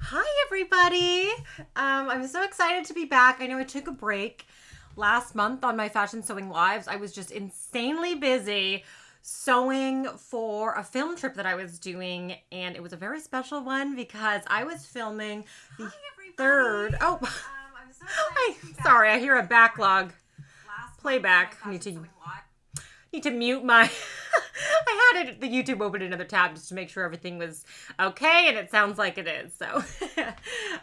Hi, everybody. I'm so excited to be back. I know I took a break last month on my Fashion Sewing Lives. I was just insanely busy sewing for a film trip that I was doing, and it was a very special one because I was filming the third. Oh, I'm so excited. sorry, I hear a backlog playback. I need to mute my. I had the YouTube open another tab just to make sure everything was okay, and it sounds like it is. So,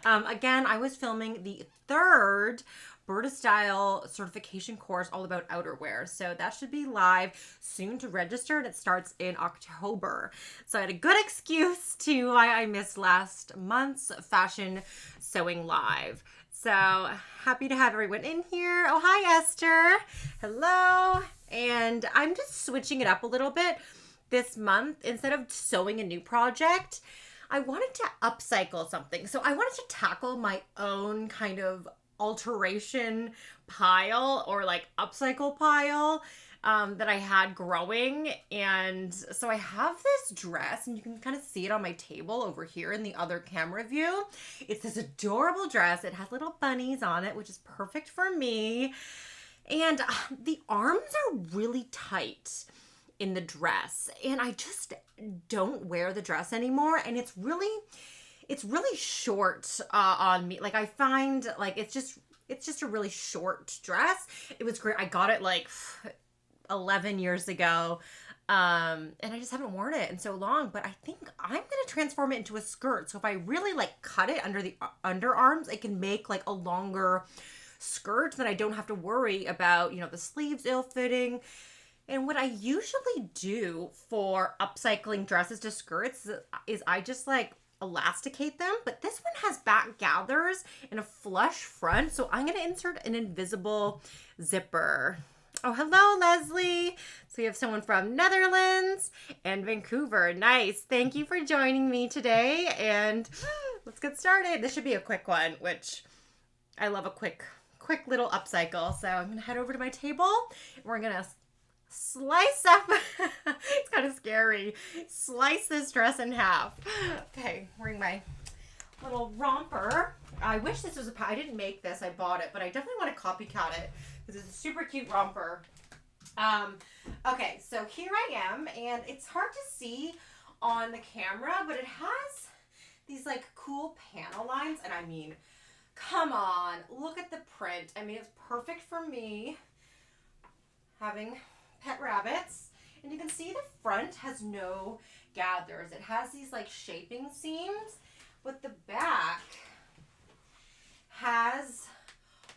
again, I was filming the third Berta Style certification course all about outerwear. So that should be live soon to register, and it starts in October. So I had a good excuse to why I missed last month's Fashion Sewing Live. So happy to have everyone in here. Oh, hi, Esther. Hello. And I'm just switching it up a little bit this month. Instead of sewing a new project, I wanted to upcycle something. So I wanted to tackle my own kind of alteration pile or like upcycle pile that I had growing. And so I have this dress, and you can kind of see it on my table over here in the other camera view. It's this adorable dress. It has little bunnies on it, which is perfect for me. And the arms are really tight in the dress, and I just don't wear the dress anymore. And it's really short on me. Like I find like it's just a really short dress. It was great. I got it like 11 years ago. And I just haven't worn it in so long, but I think I'm going to transform it into a skirt. So if I really like cut it under the underarms, I can make like a longer skirt that I don't have to worry about, the sleeves ill-fitting. And what I usually do for upcycling dresses to skirts is I just like elasticate them, but this one has back gathers and a flush front, so I'm going to insert an invisible zipper. Oh, hello, Leslie. So we have someone from Netherlands and Vancouver. Nice. Thank you for joining me today, and let's get started. This should be a quick one, which I love a quick little upcycle. So I'm going to head over to my table, and we're going to slice up. It's kind of scary. Slice this dress in half. Okay, wearing my little romper. I wish this was I didn't make this, I bought it, but I definitely want to copycat it because it's a super cute romper. Okay, so here I am, and it's hard to see on the camera, but it has these like cool panel lines, and I mean, come on, look at the print. I mean, it's perfect for me having pet rabbits. And you can see the front has no gathers. It has these like shaping seams, but the back has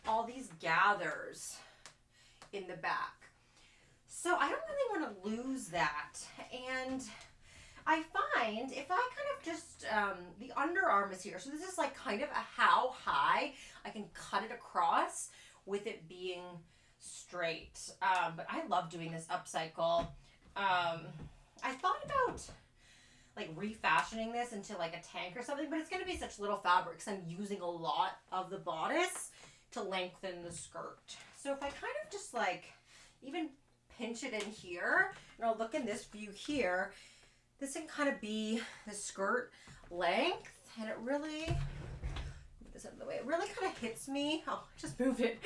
all these gathers in the back. So I don't really want to lose that. And I find if I kind of just, the underarm is here. So this is like kind of how high I can cut it across with it being straight. But I love doing this upcycle. I thought about like refashioning this into like a tank or something, but it's going to be such little fabric because I'm using a lot of the bodice to lengthen the skirt. So if I kind of just like even pinch it in here, and I'll look in this view here, this can kind of be the skirt length, and it really, move this out of the way, it really kind of hits me. Oh, just move it.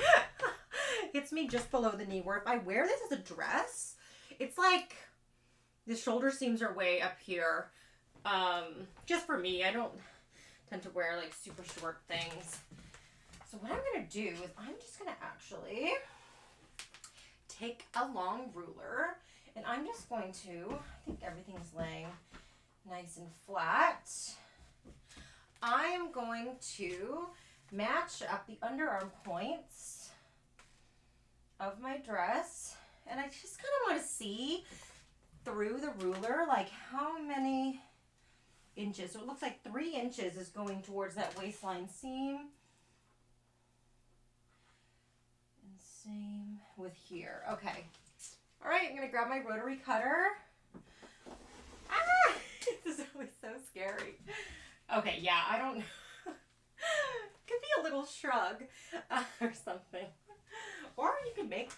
Hits me just below the knee, where if I wear this as a dress, it's like the shoulder seams are way up here. Just for me, I don't tend to wear like super short things. So what I'm going to do is I'm just going to actually take a long ruler, and I'm just going to, I think everything's laying nice and flat. I am going to match up the underarm points of my dress, and I just kind of want to see through the ruler like how many inches. So it looks like 3 inches is going towards that waistline seam. And same with here. Okay. All right, I'm going to grab my rotary cutter. Ah! This is always so scary. Okay, yeah, I don't know. Could be a little shrug or something. Or you could make,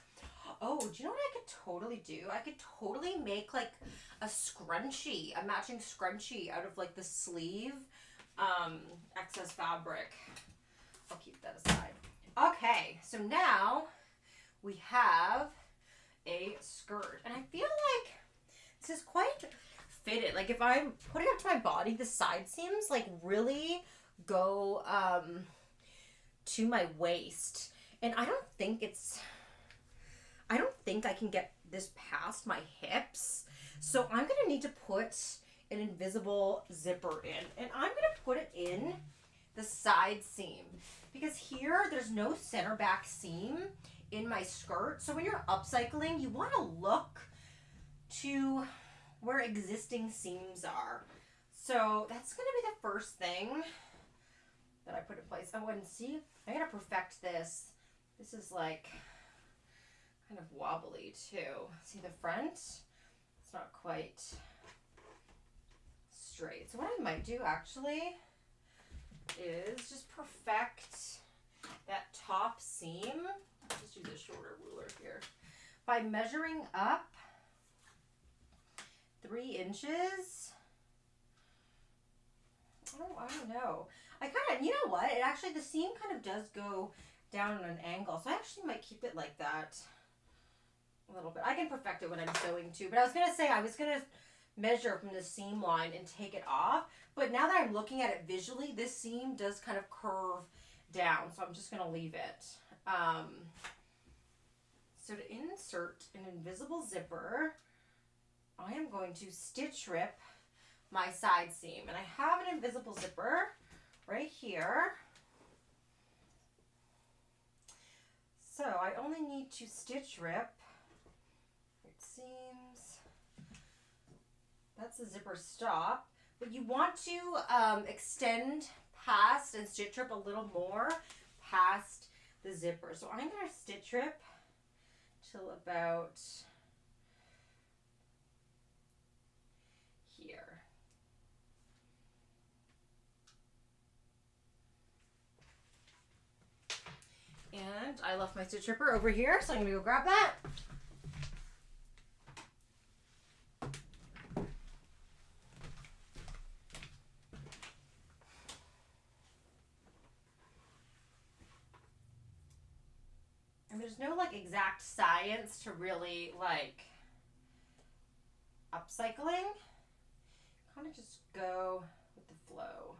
oh, do you know what I could totally do? I could totally make like a scrunchie, a matching scrunchie out of like the sleeve excess fabric. I'll keep that aside. Okay, so now we have a skirt. And I feel like this is quite fitted. Like if I'm putting it up to my body, the side seams like really go to my waist. And I don't think I can get this past my hips. So I'm gonna need to put an invisible zipper in. And I'm gonna put it in the side seam. Because here, there's no center back seam in my skirt. So when you're upcycling, you wanna look to where existing seams are. So that's gonna be the first thing that I put in place. Oh, and see, I gotta perfect this. This is like kind of wobbly too. See the front? It's not quite straight. So what I might do actually is just perfect that top seam. Let's do the shorter ruler here. By measuring up 3 inches. I don't know. I kind of, you know what? It actually, the seam kind of does go down on an angle. So I actually might keep it like that a little bit. I can perfect it when I'm sewing too. But I was going to say, I was going to measure from the seam line and take it off. But now that I'm looking at it visually, this seam does kind of curve down. So I'm just going to leave it. So to insert an invisible zipper, I am going to stitch rip my side seam. And I have an invisible zipper right here. So I only need to stitch rip. It seems that's the zipper stop. But you want to extend past and stitch rip a little more past the zipper. So I'm going to stitch rip till about here. And I left my stitch ripper over here, so I'm going to go grab that. And there's no like exact science to really like upcycling. Kind of just go with the flow.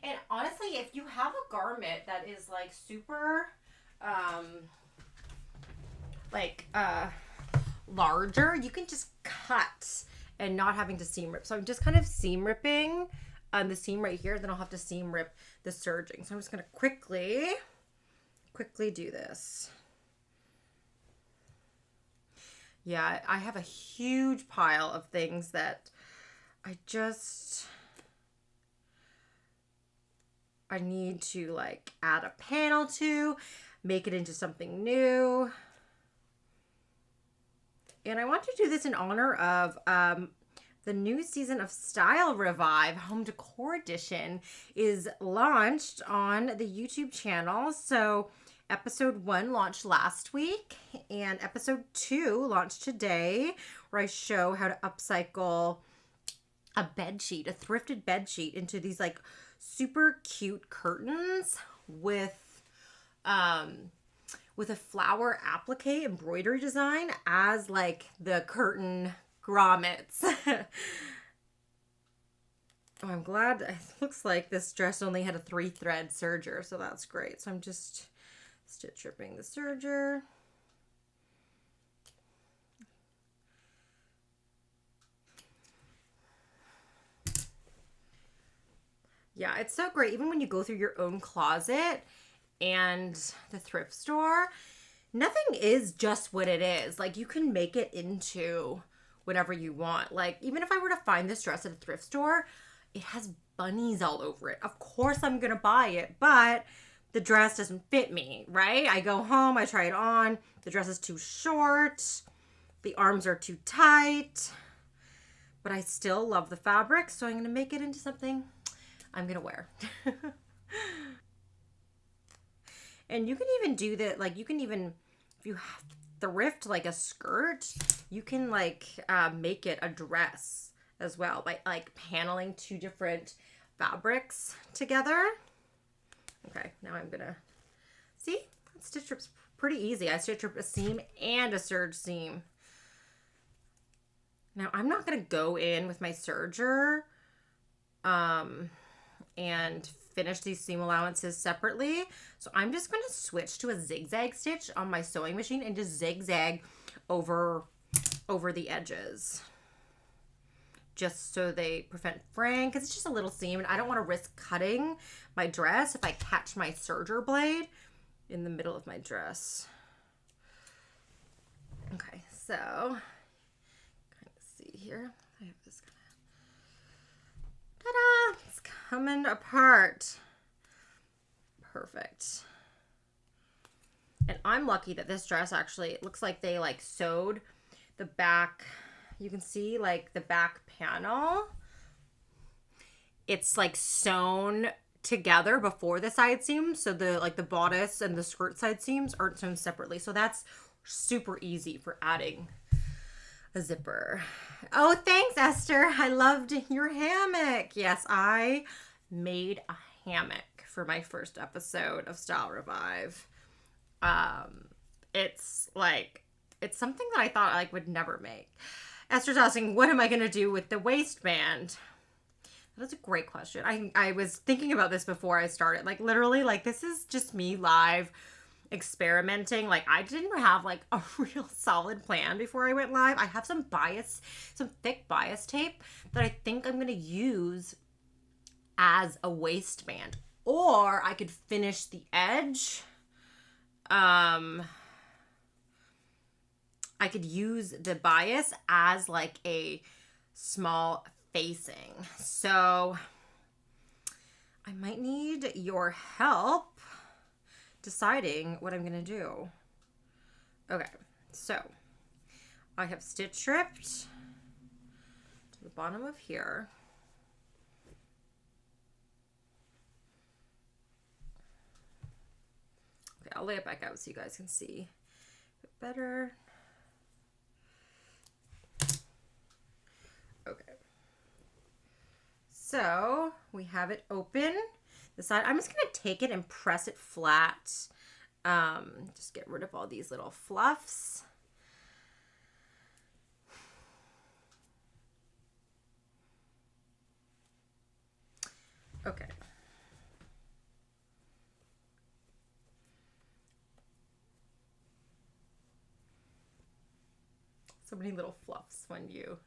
And honestly, if you have a garment that is like super larger, you can just cut and not having to seam rip. So I'm just kind of seam ripping the seam right here, then I'll have to seam rip the serging. So I'm just going to quickly do this. Yeah, I have a huge pile of things that I need to like add a panel to, make it into something new. And I want to do this in honor of the new season of Style Revive Home Decor Edition is launched on the YouTube channel. So episode 1 launched last week and episode 2 launched today, where I show how to upcycle a bed sheet, a thrifted bed sheet, into these like super cute curtains with a flower applique embroidery design as like the curtain grommets. Oh, I'm glad. It looks like this dress only had a 3-thread serger, so that's great. So I'm just stitch ripping the serger. Yeah, it's so great. Even when you go through your own closet and the thrift store, nothing is just what it is. Like, you can make it into whatever you want. Like, even if I were to find this dress at a thrift store, it has bunnies all over it. Of course I'm going to buy it, but the dress doesn't fit me, right? I go home, I try it on. The dress is too short. The arms are too tight. But I still love the fabric, so I'm going to make it into something I'm going to wear. And you can even do that. Like, you can even, if you thrift like a skirt, you can like make it a dress as well by like paneling 2 different fabrics together. Okay, now I'm gonna, see, that stitch rip's pretty easy. I stitch rip a seam and a serge seam. Now I'm not gonna go in with my serger and finish these seam allowances separately. So I'm just gonna switch to a zigzag stitch on my sewing machine and just zigzag over the edges, just so they prevent fraying, because it's just a little seam and I don't want to risk cutting my dress if I catch my serger blade in the middle of my dress. Okay, so kind of see here, I have this kind of, ta-da, it's coming apart. Perfect. And I'm lucky that this dress actually, it looks like they like sewed the back. You can see like the back panel. It's like sewn together before the side seams. So the like the bodice and the skirt side seams aren't sewn separately. So that's super easy for adding a zipper. Oh, thanks, Esther. I loved your hammock. Yes, I made a hammock for my first episode of Style Revive. It's something that I thought I would never make. Esther's asking, what am I going to do with the waistband? That's a great question. I was thinking about this before I started. Like, literally, like, this is just me live experimenting. Like, I didn't have, like, a real solid plan before I went live. I have some thick bias tape that I think I'm going to use as a waistband. Or I could finish the edge. I could use the bias as like a small facing. So I might need your help deciding what I'm going to do. Okay, so I have stitch stripped to the bottom of here. Okay, I'll lay it back out so you guys can see it better. Okay, so we have it open. The side, I'm just gonna take it and press it flat. Just get rid of all these little fluffs. Okay. So many little fluffs when you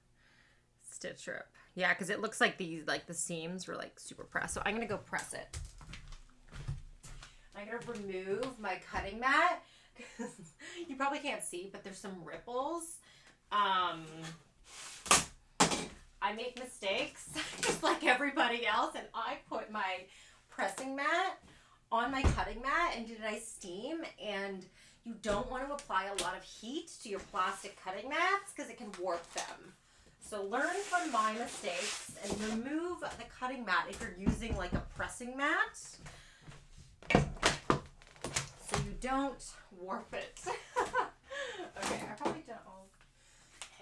stitch rip. Yeah, because it looks like these, like the seams were like super pressed. So I'm gonna go press it. I'm gonna remove my cutting mat because you probably can't see, but there's some ripples. I make mistakes just like everybody else, and I put my pressing mat on my cutting mat and did a nice steam, and you don't want to apply a lot of heat to your plastic cutting mats because it can warp them. So learn from my mistakes and remove the cutting mat if you're using like a pressing mat so you don't warp it. Okay, I probably don't. I'll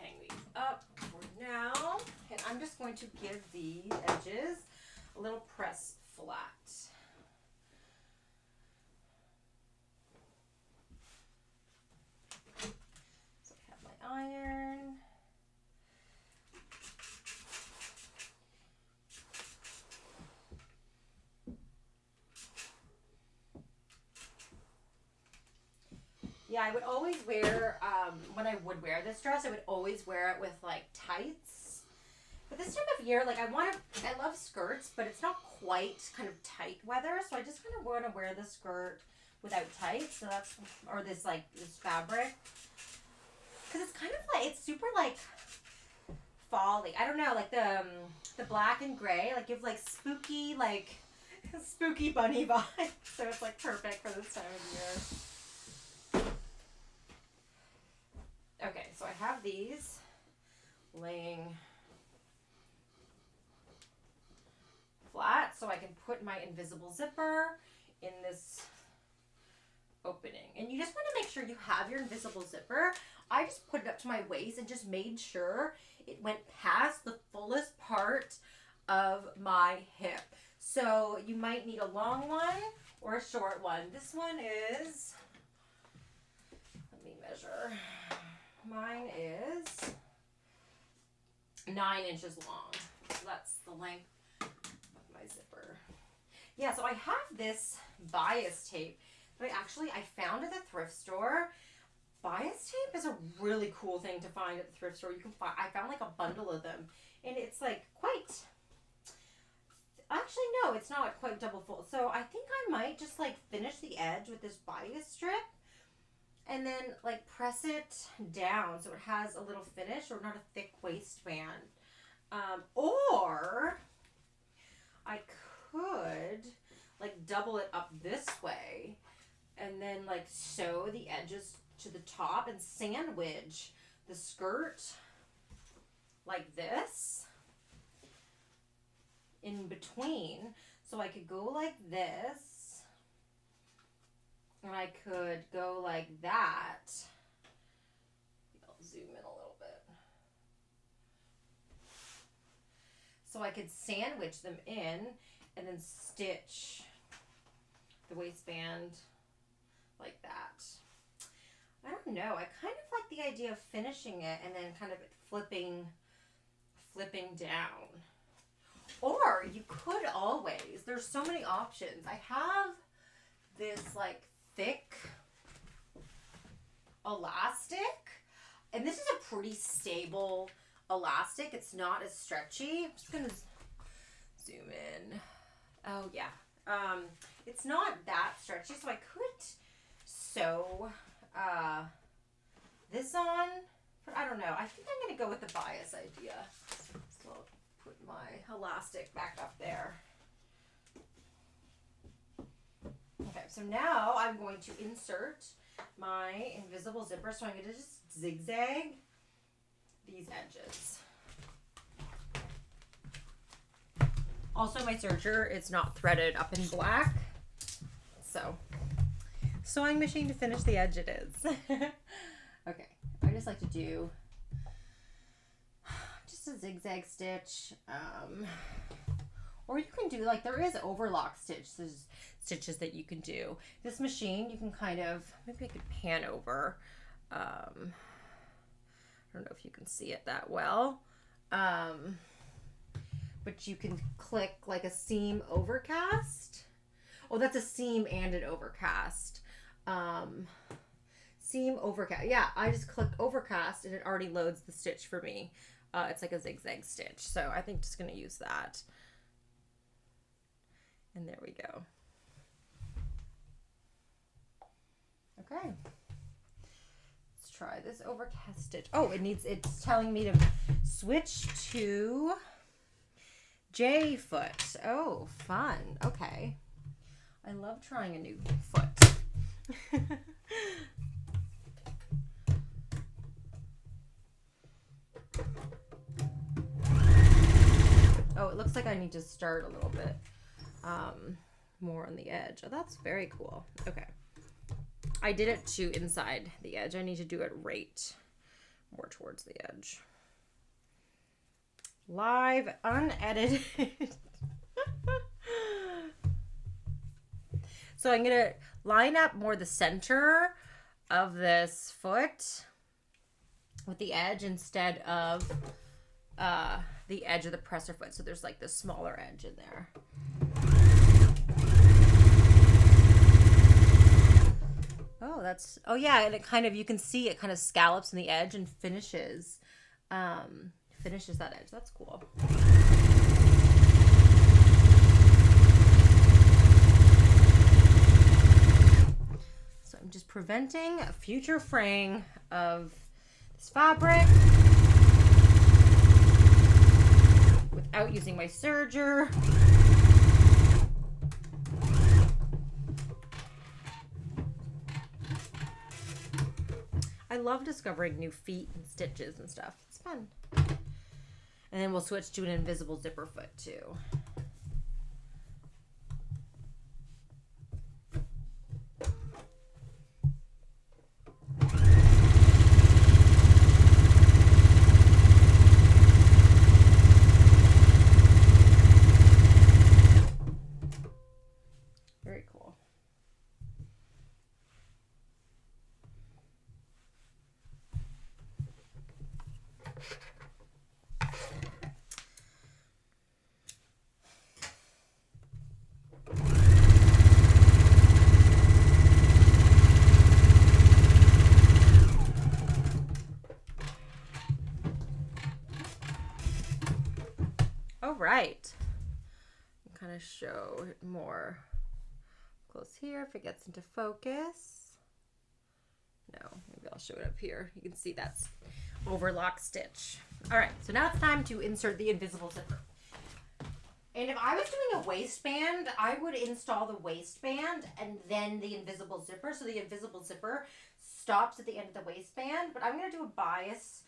hang these up for now. And I'm just going to give the edges a little press flat. So I have my iron. Yeah, I would always wear, when I would wear this dress, I would always wear it with, like, tights. But this time of year, like, I love skirts, but it's not quite kind of tight weather, so I just kind of want to wear the skirt without tights, so that's, or this, like, this fabric. Because it's kind of like, it's super, like, fall-y. I don't know, like, the black and gray, like, gives, like, spooky, like, spooky bunny vibes, so it's, like, perfect for this time of year. Okay, so I have these laying flat so I can put my invisible zipper in this opening. And you just want to make sure you have your invisible zipper. I just put it up to my waist and just made sure it went past the fullest part of my hip. So you might need a long one or a short one. This one is, let me measure. Mine is 9 inches long. So that's the length of my zipper. Yeah, so I have this bias tape that I found at the thrift store. Bias tape is a really cool thing to find at the thrift store. You can find, I found like a bundle of them, and it's like quite, actually no, it's not quite double fold. So I think I might just like finish the edge with this bias strip and then like press it down so it has a little finish or not a thick waistband. Or I could like double it up this way and then like sew the edges to the top and sandwich the skirt like this in between. So I could go like this and I could go like that. I'll zoom in a little bit. So I could sandwich them in and then stitch the waistband like that. I don't know. I kind of like the idea of finishing it and then kind of flipping down. Or you could always, there's so many options. I have this like thick elastic, and this is a pretty stable elastic. It's not as stretchy. I'm just gonna zoom in. Oh yeah. It's not that stretchy, so I could sew this on, but I don't know. I think I'm gonna go with the bias idea. So I'll put my elastic back up there. Okay, so now I'm going to insert my invisible zipper. So I'm gonna just zigzag these edges. Also, my serger is not threaded up in black, so sewing machine to finish the edge it is. Okay, I just like to do just a zigzag stitch, or you can do like, there is overlock stitch. There's stitches that you can do. This machine, you can kind of, maybe I could pan over. I don't know if you can see it that well. But you can click like a seam overcast. Oh, that's a seam and an overcast. Seam overcast. Yeah, I just click overcast and it already loads the stitch for me. It's like a zigzag stitch. So I think just going to use that. And there we go. Okay. Let's try this overcast stitch. Oh, it's telling me to switch to J foot. Oh, fun. Okay. I love trying a new foot. Oh, it looks like I need to start a little bit more on the edge. Oh, that's very cool. Okay. I did it to inside the edge. I need to do it right more towards the edge. Live, unedited. So I'm going to line up more the center of this foot with the edge instead of the edge of the presser foot. So there's like this smaller edge in there. Oh, oh yeah, and it kind of, you can see it kind of scallops in the edge and finishes that edge. That's cool. So I'm just preventing a future fraying of this fabric without using my serger. I love discovering new feet and stitches and stuff. It's fun. And then we'll switch to an invisible zipper foot too. to show it more close here if it gets into focus. No, maybe I'll show it up here. You can see that's overlock stitch. All right, so now it's time to insert the invisible zipper. And if I was doing a waistband, I would install the waistband and then the invisible zipper. So the invisible zipper stops at the end of the waistband, but I'm going to do a bias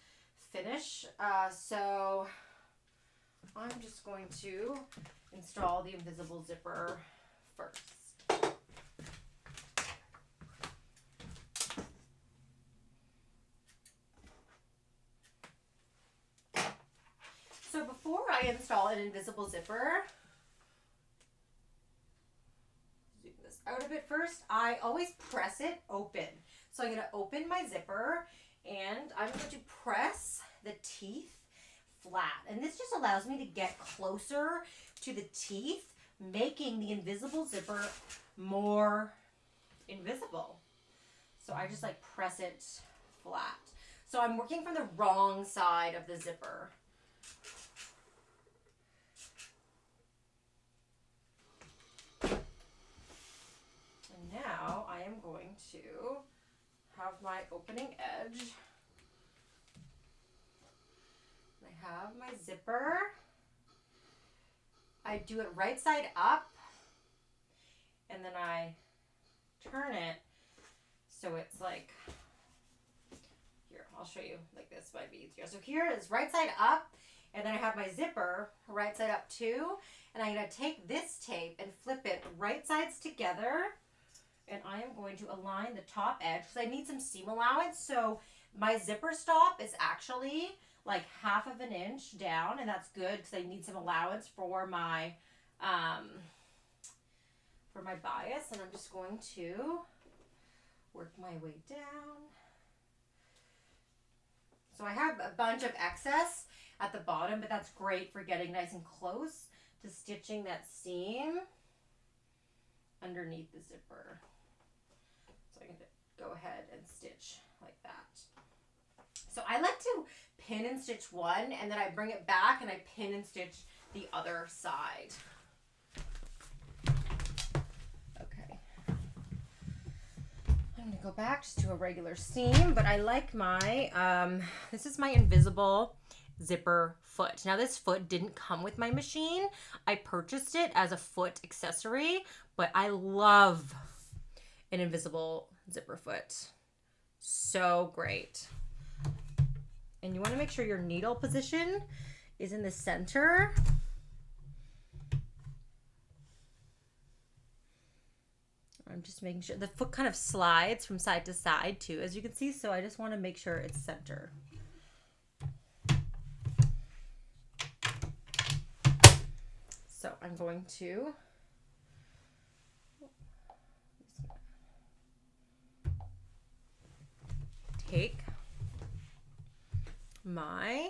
finish. So I'm just going to install the invisible zipper first. So before I install an invisible zipper, zoom this out a bit first, I always press it open. So I'm going to open my zipper and I'm going to press the teeth flat. And this just allows me to get closer to the teeth, making the invisible zipper more invisible. So I just like press it flat. So I'm working from the wrong side of the zipper. Now I am going to have my opening edge. I have my zipper. I do it right side up and then I turn it so it's like, here, I'll show you like this, might be easier. So here is right side up and then I have my zipper right side up too. And I'm going to take this tape and flip it right sides together. And I am going to align the top edge because I need some seam allowance. So my zipper stop is actually like 1/2 inch down, and that's good because I need some allowance for my bias. And I'm just going to work my way down. So I have a bunch of excess at the bottom, but that's great for getting nice and close to stitching that seam underneath the zipper. So I'm going to go ahead and stitch like that. So I like to pin and stitch one, and then I bring it back and I pin and stitch the other side. Okay. I'm going to go back just to a regular seam, but I like my, this is my invisible zipper foot. Now this foot didn't come with my machine. I purchased it as a foot accessory, but I love an invisible zipper foot. So great. And you want to make sure your needle position is in the center. I'm just making sure the foot kind of slides from side to side too, as you can see. So I just want to make sure it's center. So I'm going to take my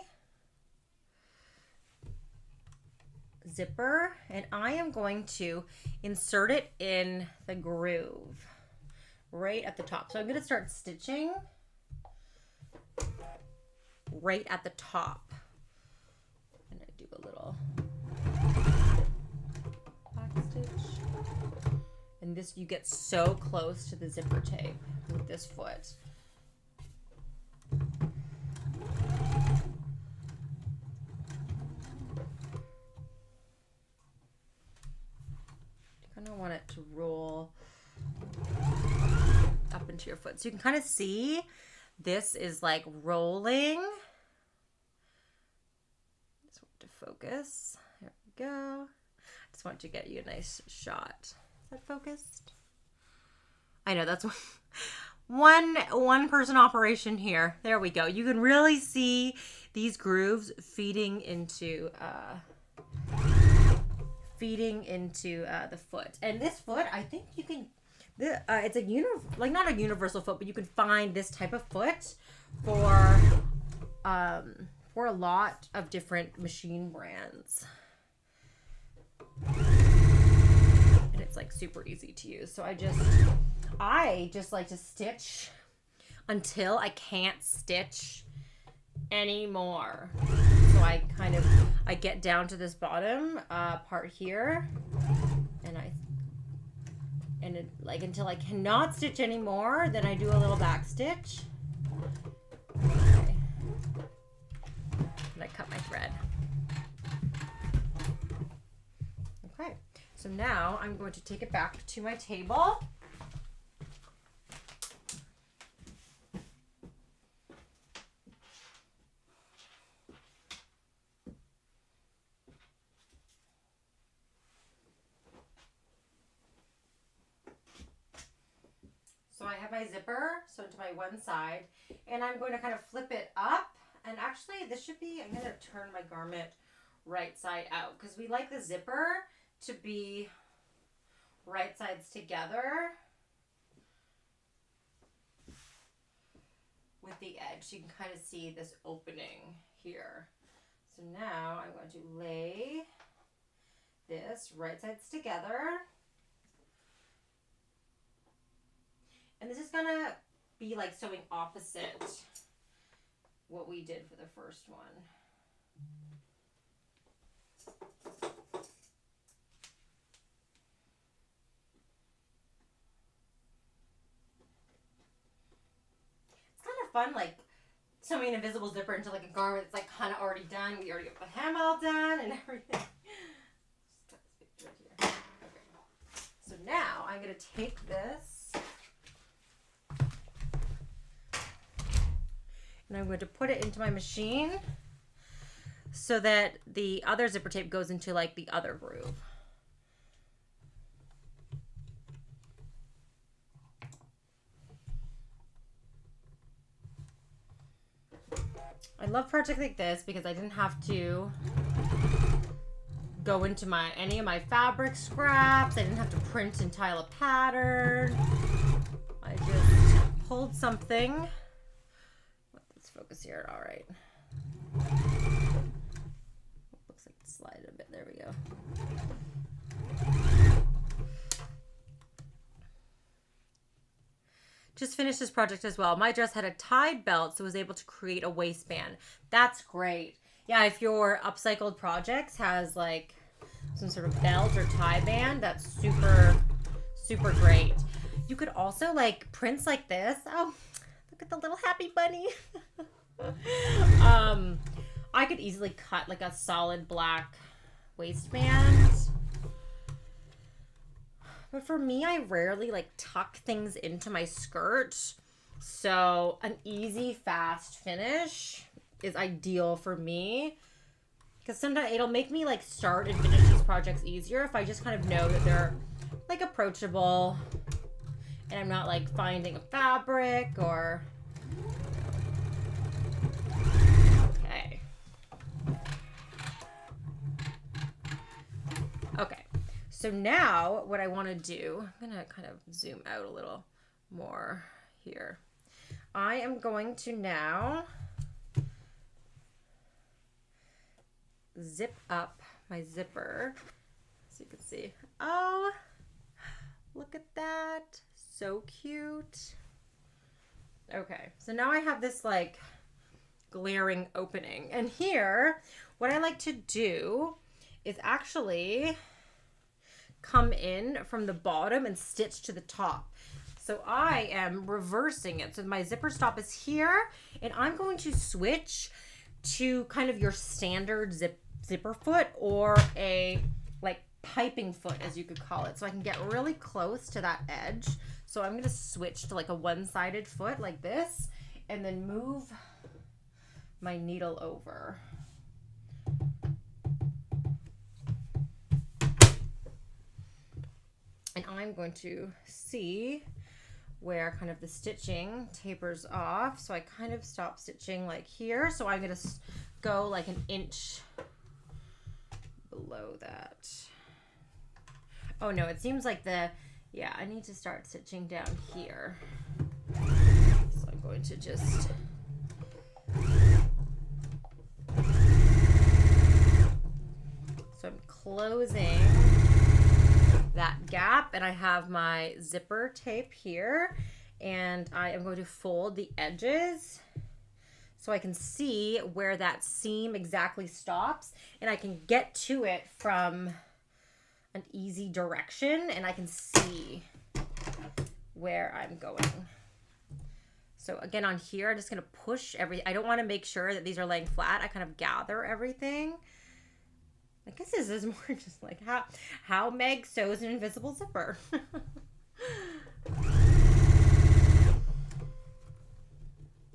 zipper and I am going to insert it in the groove right at the top. So I'm going to start stitching right at the top. And I do a little back stitch. And this, you get so close to the zipper tape with this foot. I don't want it to roll up into your foot. So you can kind of see this is like rolling. Just want to focus. There we go. Just want to get you a nice shot. Is that focused? I know that's one person operation here. There we go. You can really see these grooves feeding into the foot. And this foot, I think you can, it's a not a universal foot, but you can find this type of foot for a lot of different machine brands. And it's like super easy to use. So I just like to stitch until I can't stitch anymore. So I get down to this bottom part here, and it, like, until I cannot stitch anymore, then I do a little back stitch. Okay. And I cut my thread. Okay, so now I'm going to take it back to my table. So I have my zipper sewn to my one side, and I'm going to kind of flip it up. And actually, this should be, I'm going to turn my garment right side out because we like the zipper to be right sides together with the edge. So you can kind of see this opening here. So now I'm going to lay this right sides together. And this is going to be like sewing opposite what we did for the first one. It's kind of fun, like sewing an invisible zipper into like a garment that's like kind of already done. We already got the hem all done and everything. Just cut this picture right here. Okay. So now I'm going to take this and I'm going to put it into my machine so that the other zipper tape goes into like the other groove. I love projects like this because I didn't have to go into any of my fabric scraps. I didn't have to print and tile a pattern. I just pulled something. Let's focus here. All right. Looks like it's slide a bit. There we go. Just finished this project as well. My dress had a tied belt, so I was able to create a waistband. That's great. Yeah, if your upcycled projects has like some sort of belt or tie band, that's super, super great. You could also like prints like this. Oh, look at the little happy bunny. I could easily cut like a solid black waistband. But for me, I rarely like tuck things into my skirt. So an easy, fast finish is ideal for me. Because sometimes it'll make me like start and finish these projects easier if I just kind of know that they're like approachable. And I'm not like finding a fabric or... Okay. Okay. So now what I want to do, I'm going to kind of zoom out a little more here. I am going to now zip up my zipper so you can see. Oh, look at that. So cute. Okay, so now I have this like glaring opening. And here, what I like to do is actually come in from the bottom and stitch to the top. So I am reversing it. So my zipper stop is here, and I'm going to switch to kind of your standard zipper foot or a like piping foot, as you could call it. So I can get really close to that edge. So I'm going to switch to like a one-sided foot like this and then move my needle over. And I'm going to see where kind of the stitching tapers off. So I kind of stop stitching like here. So I'm going to go like an inch below that. Oh no, it seems like yeah, I need to start stitching down here. So I'm going to just... So I'm closing that gap, and I have my zipper tape here, and I am going to fold the edges so I can see where that seam exactly stops, and I can get to it from an easy direction, and I can see where I'm going. So again, on here, I'm just gonna push everything. I don't wanna make sure that these are laying flat. I kind of gather everything. I guess this is more just like how Meg sews an invisible zipper.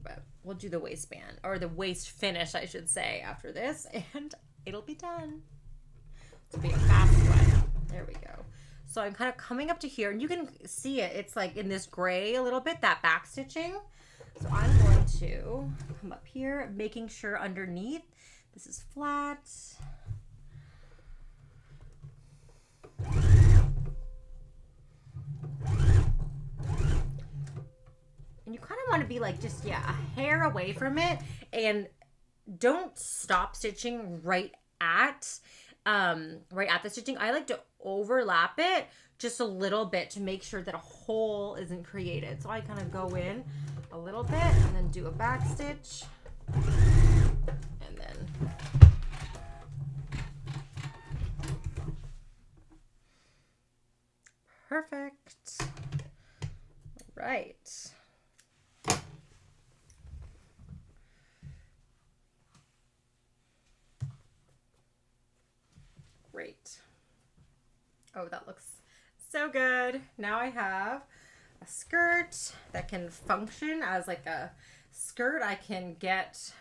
But we'll do the waistband, or the waist finish, I should say, after this, and it'll be done. It'll be a fast one. There we go. So I'm kind of coming up to here, and you can see it. It's like in this gray a little bit, that back stitching. So I'm going to come up here, making sure underneath this is flat. And you kind of want to be like just, yeah, a hair away from it, and don't stop stitching right at the stitching. I like to overlap it just a little bit to make sure that a hole isn't created. So I kind of go in a little bit and then do a back stitch, and then perfect. All right. Great. Oh, that looks so good. Now I have a skirt that can function as like a skirt. I can get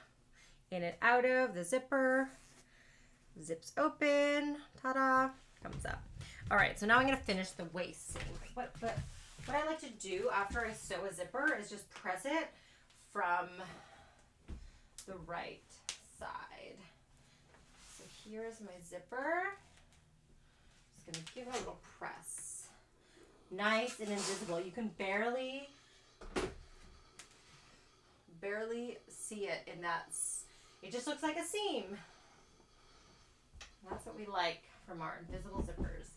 in and out of the zipper. Zips open. Ta-da. Comes up. All right, so now I'm going to finish the waist seam. What I like to do after I sew a zipper is just press it from the right side. So here's my zipper. Just going to give it a little press. Nice and invisible. You can barely see it, and it just looks like a seam. That's what we like from our invisible zippers.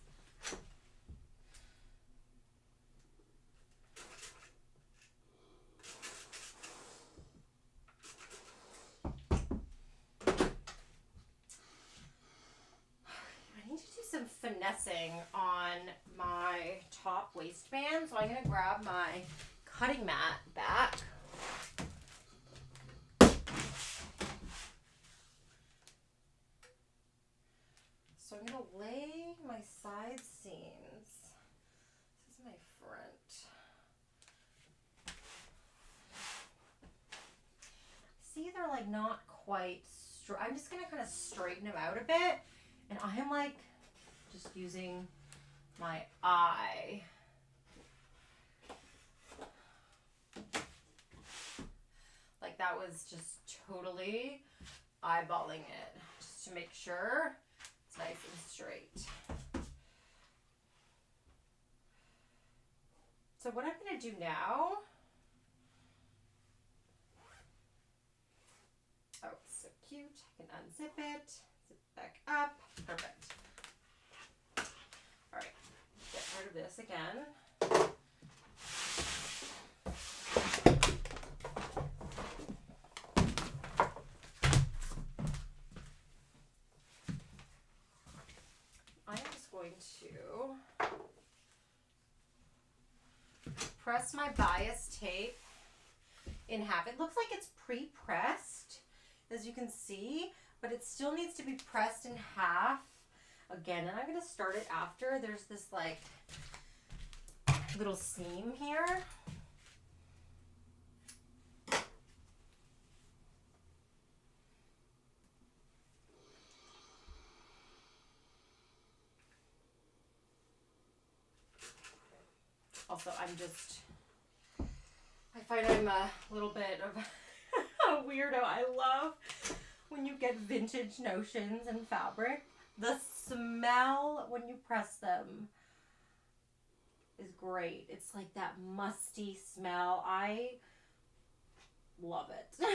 Some finessing on my top waistband, so I'm going to grab my cutting mat back. So I'm going to lay my side seams. This is my front. See, they're like not quite straight. I'm just going to kind of straighten them out a bit, and I'm like just using my eye. Like that was just totally eyeballing it just to make sure it's nice and straight. So what I'm going to do now, oh, it's so cute. I can unzip it, zip it back up. Perfect. All right, get rid of this again. I'm just going to press my bias tape in half. It looks like it's pre-pressed, as you can see, but it still needs to be pressed in half. Again, and I'm going to start it after. There's this like little seam here. Also, I find I'm a little bit of a weirdo. I love when you get vintage notions in fabric. The smell when you press them is great. It's like that musty smell. I love it. So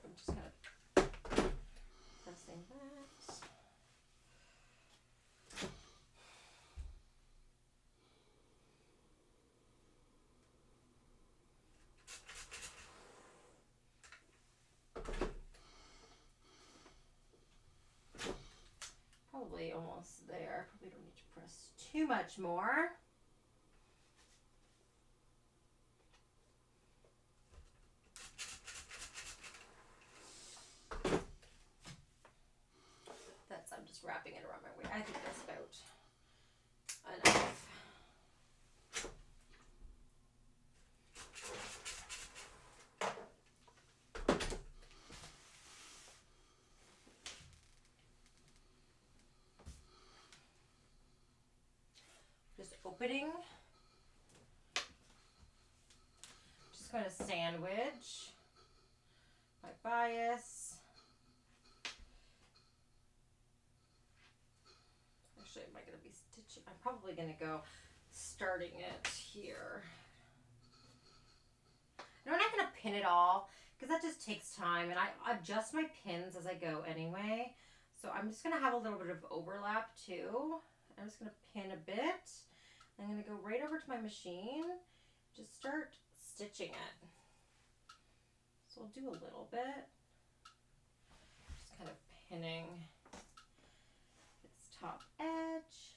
I'm just going to pressing that. too much more. I'm just wrapping it around my waist. I think that's about enough. Just opening. Just going to sandwich my bias. Am I going to be stitching? I'm probably going to go starting it here. No, I'm not going to pin it all because that just takes time, and I adjust my pins as I go anyway. So I'm just going to have a little bit of overlap too. I'm just going to pin a bit. I'm going to go right over to my machine, just start stitching it. So I'll do a little bit, just kind of pinning top edge.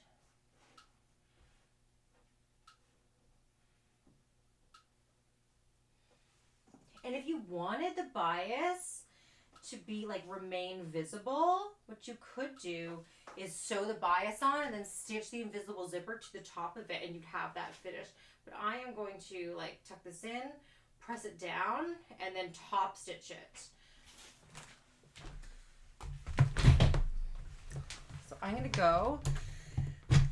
And if you wanted the bias to be like remain visible, what you could do is sew the bias on and then stitch the invisible zipper to the top of it and you'd have that finished. But I am going to like tuck this in, press it down, and then top stitch it. So I'm going to go,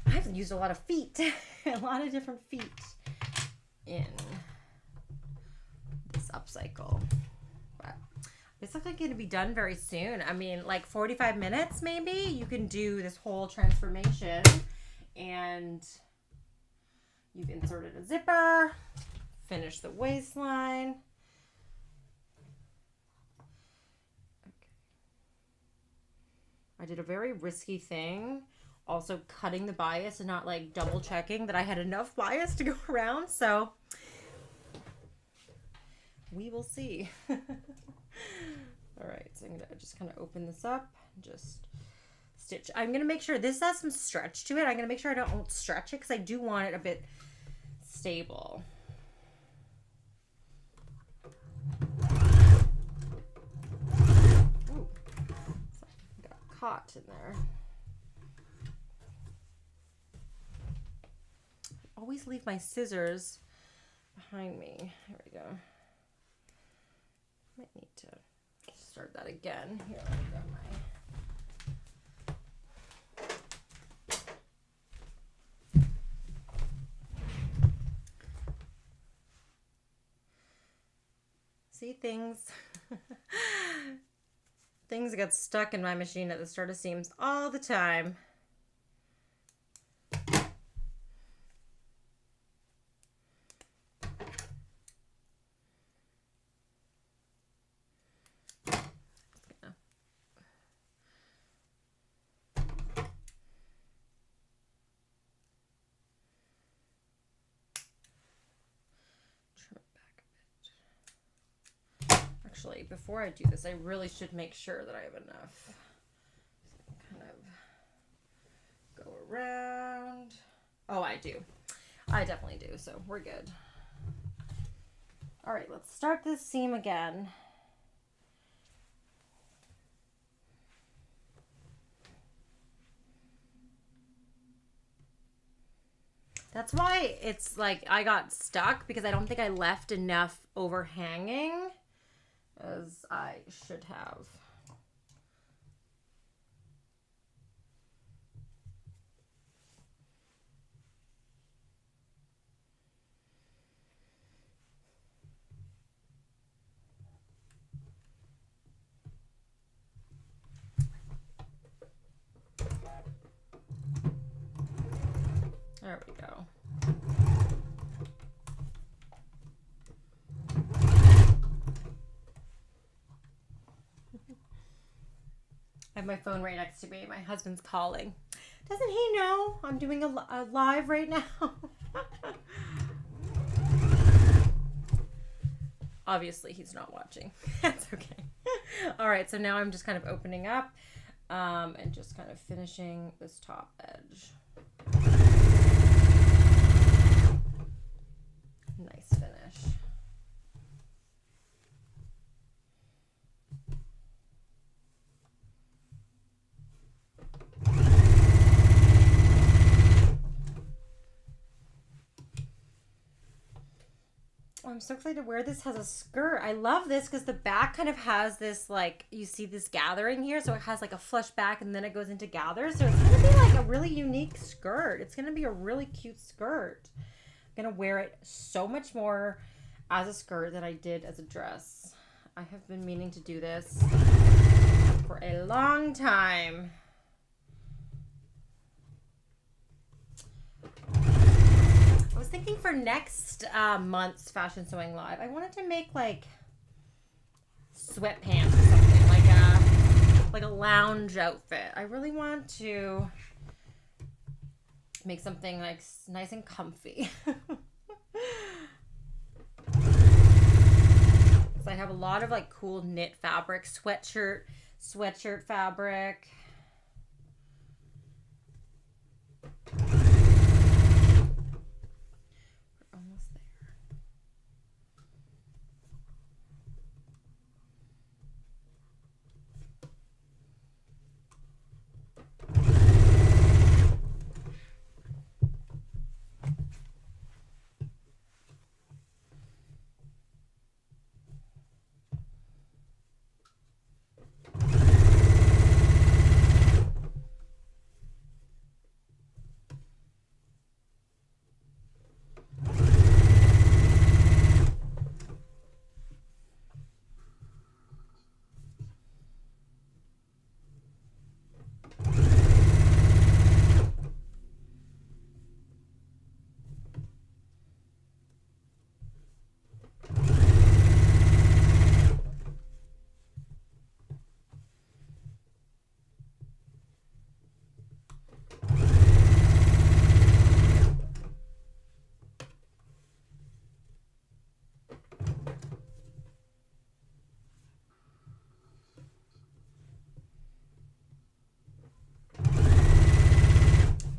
I haven't used a lot of feet, a lot of different feet in this upcycle. But it's looking like going to be done very soon. I mean, like 45 minutes maybe, you can do this whole transformation and you've inserted a zipper, finished the waistline. I did a very risky thing, also cutting the bias and not like double checking that I had enough bias to go around. So we will see. All right, so I'm gonna just kind of open this up and just stitch. I'm gonna make sure this has some stretch to it. I'm gonna make sure I don't stretch it because I do want it a bit stable. Caught in there. Always leave my scissors behind me. There we go. Might need to start that again. Here, I got my. See things. Things get stuck in my machine at the start of seams all the time. Actually, before I do this, I really should make sure that I have enough. So kind of go around. Oh, I do. I definitely do, so we're good. All right, let's start this seam again. That's why it's like I got stuck, because I don't think I left enough overhanging as I should have. There we go. I have my phone right next to me. My husband's calling. Doesn't he know I'm doing a live right now? Obviously, he's not watching. That's okay. All right, so now I'm just kind of opening up and just kind of finishing this top edge. I'm so excited to wear this as a skirt. I love this because the back kind of has this, like, you see this gathering here. So it has like a flush back and then it goes into gather. So it's going to be like a really unique skirt. It's going to be a really cute skirt. I'm going to wear it so much more as a skirt than I did as a dress. I have been meaning to do this for a long time. I was thinking for next month's Fashion Sewing Live, I wanted to make like sweatpants or something, like a lounge outfit. I really want to make something like nice and comfy. So I have a lot of like cool knit fabric, sweatshirt fabric.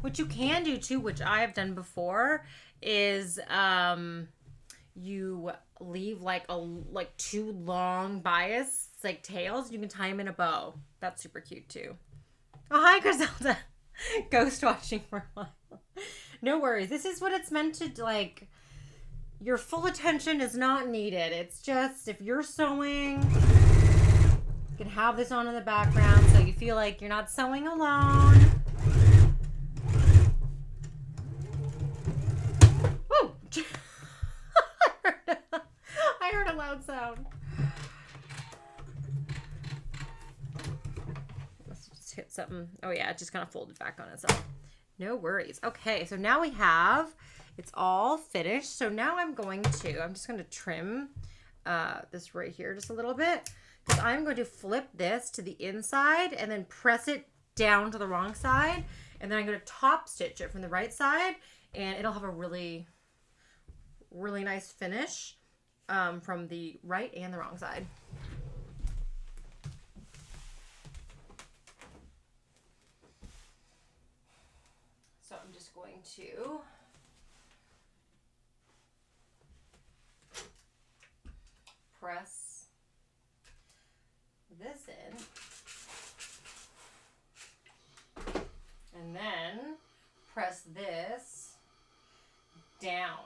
What you can do too, which I have done before, is you leave like two long bias like tails. You can tie them in a bow. That's super cute too. Oh, hi Griselda. Ghost watching for a while. No worries. This is what it's meant to, like, your full attention is not needed. It's just if you're sewing, you can have this on in the background so you feel like you're not sewing alone. Woo! I heard a loud sound. Let's just hit something. Oh yeah, it just kind of folded back on itself. No worries. Okay, so now we have, it's all finished. So now I'm just going to trim this right here just a little bit, because I'm going to flip this to the inside and then press it down to the wrong side. And then I'm going to top stitch it from the right side, and it'll have a really, really nice finish from the right and the wrong side. So I'm just going to press this in and then press this down.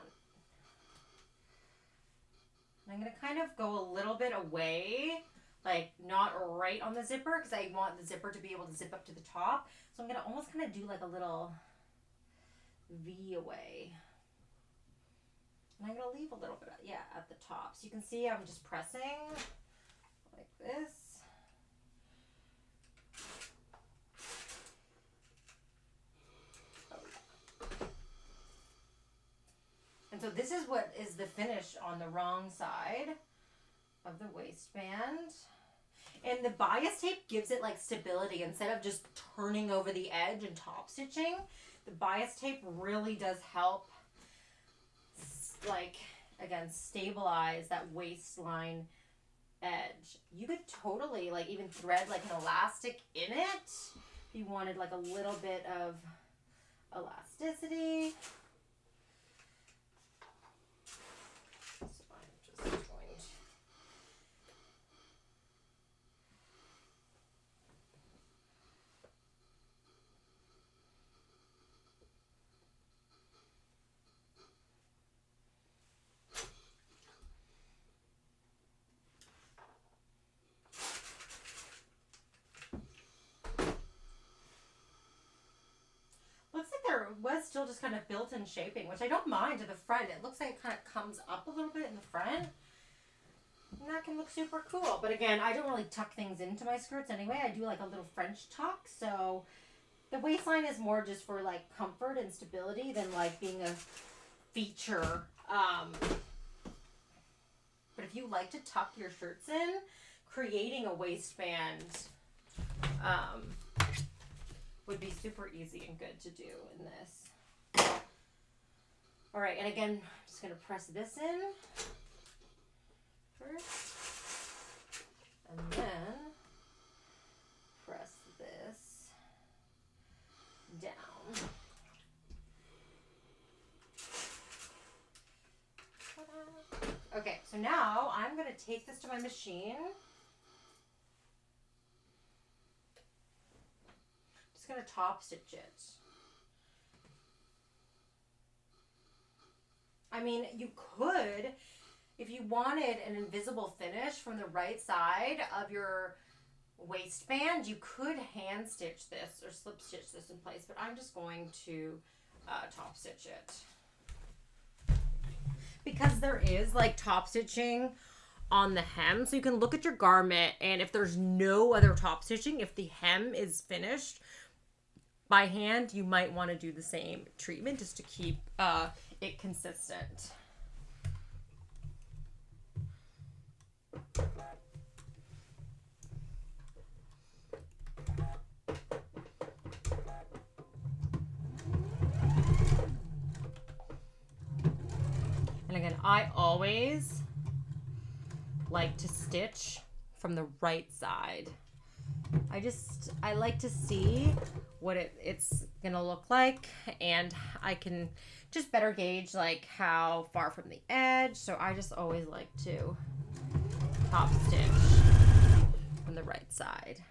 And I'm going to kind of go a little bit away, like not right on the zipper, because I want the zipper to be able to zip up to the top. So I'm going to almost kind of do like a little V away. And I'm going to leave a little bit, at the top. So you can see I'm just pressing like this. And so this is what is the finish on the wrong side of the waistband. And the bias tape gives it like stability instead of just turning over the edge and top stitching. The bias tape really does help, like, again, stabilize that waistline edge. You could totally like even thread like an elastic in it if you wanted like a little bit of elasticity. So I'm just going to still just kind of built-in shaping, which I don't mind to the front. It looks like it kind of comes up a little bit in the front. And that can look super cool. But again, I don't really tuck things into my skirts anyway. I do like a little French tuck. So the waistline is more just for like comfort and stability than like being a feature. But if you like to tuck your shirts in, creating a waistband would be super easy and good to do in this. All right, and again, I'm just gonna press this in first, and then press this down. Ta-da. Okay, so now I'm gonna take this to my machine. Just gonna top stitch it. I mean, you could, if you wanted an invisible finish from the right side of your waistband, you could hand stitch this or slip stitch this in place, but I'm just going to top stitch it. Because there is like top stitching on the hem, so you can look at your garment, and if there's no other top stitching, if the hem is finished by hand, you might want to do the same treatment just to keep it consistent. And again, I always like to stitch from the right side. I like to see what it's gonna look like, and I can just better gauge like how far from the edge. So I just always like to top stitch from the right side.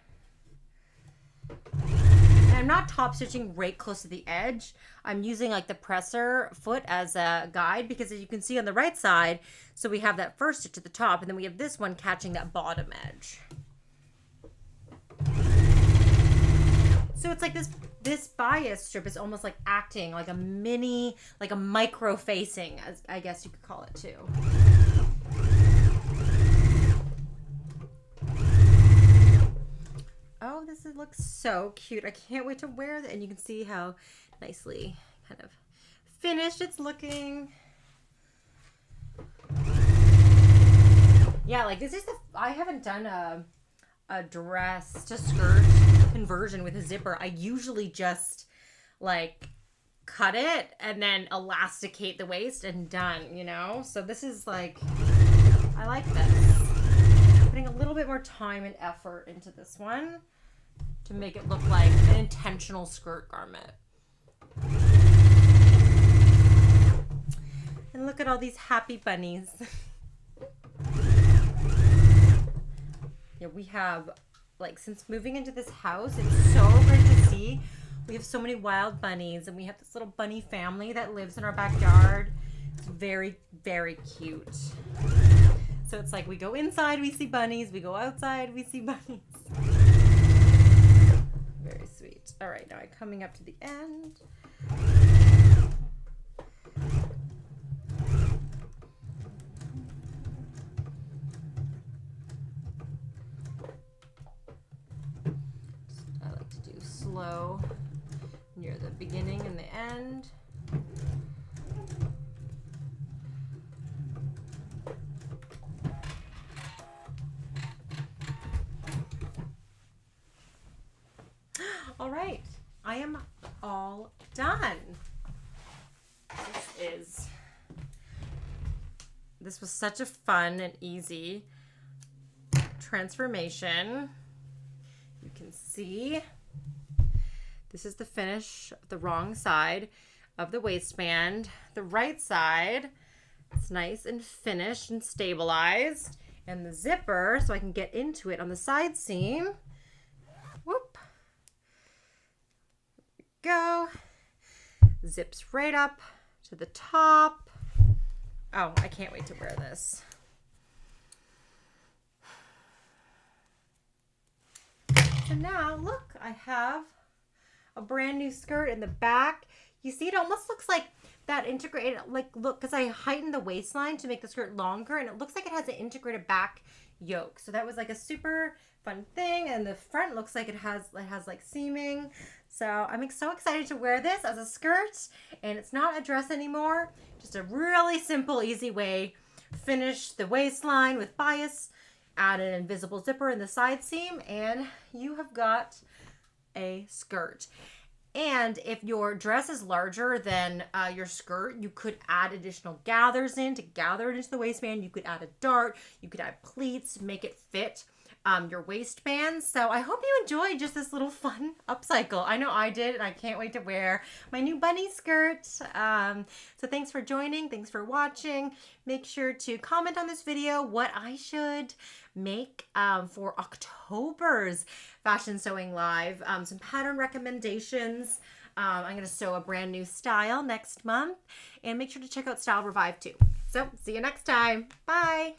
And I'm not top stitching right close to the edge. I'm using like the presser foot as a guide, because as you can see on the right side, so we have that first stitch at the top, and then we have this one catching that bottom edge. So it's like this bias strip is almost like acting like a mini, like a micro facing, as I guess you could call it too. Oh, this looks so cute. I can't wait to wear it. And you can see how nicely kind of finished it's looking. Yeah, like this is I haven't done a dress to skirt conversion with a zipper. I usually just like cut it and then elasticate the waist and done, you know? So this is like, I like this. Putting a little bit more time and effort into this one to make it look like an intentional skirt garment. And look at all these happy bunnies. Yeah, we have, like, since moving into this house, it's so great to see. We have so many wild bunnies, and we have this little bunny family that lives in our backyard. It's very, very cute. So it's like we go inside, we see bunnies. We go outside, we see bunnies. Very sweet. All right, now I'm coming up to the end. I like to do slow near the beginning and the end. All right, I am all done. This was such a fun and easy transformation. You can see this is the finish of the wrong side of the waistband. The right side, it's nice and finished and stabilized. And the zipper, so I can get into it on the side seam. Whoop. Go. Zips right up to the top. Oh, I can't wait to wear this. So now, look, I have a brand new skirt in the back. You see, it almost looks like that integrated, like, look, because I heightened the waistline to make the skirt longer, and it looks like it has an integrated back yoke. So that was like a super fun thing. And the front looks like it has like seaming. So I'm so excited to wear this as a skirt, and it's not a dress anymore. Just a really simple, easy way. Finish the waistline with bias, add an invisible zipper in the side seam, and you have got a skirt. And if your dress is larger than your skirt, you could add additional gathers in to gather it into the waistband. You could add a dart. You could add pleats, make it fit your waistband. So I hope you enjoyed just this little fun upcycle. I know I did, and I can't wait to wear my new bunny skirt. So thanks for joining. Thanks for watching. Make sure to comment on this video what I should make for October's Fashion Sewing Live. Some pattern recommendations. I'm going to sew a brand new style next month. And make sure to check out Style Revive too. So see you next time. Bye.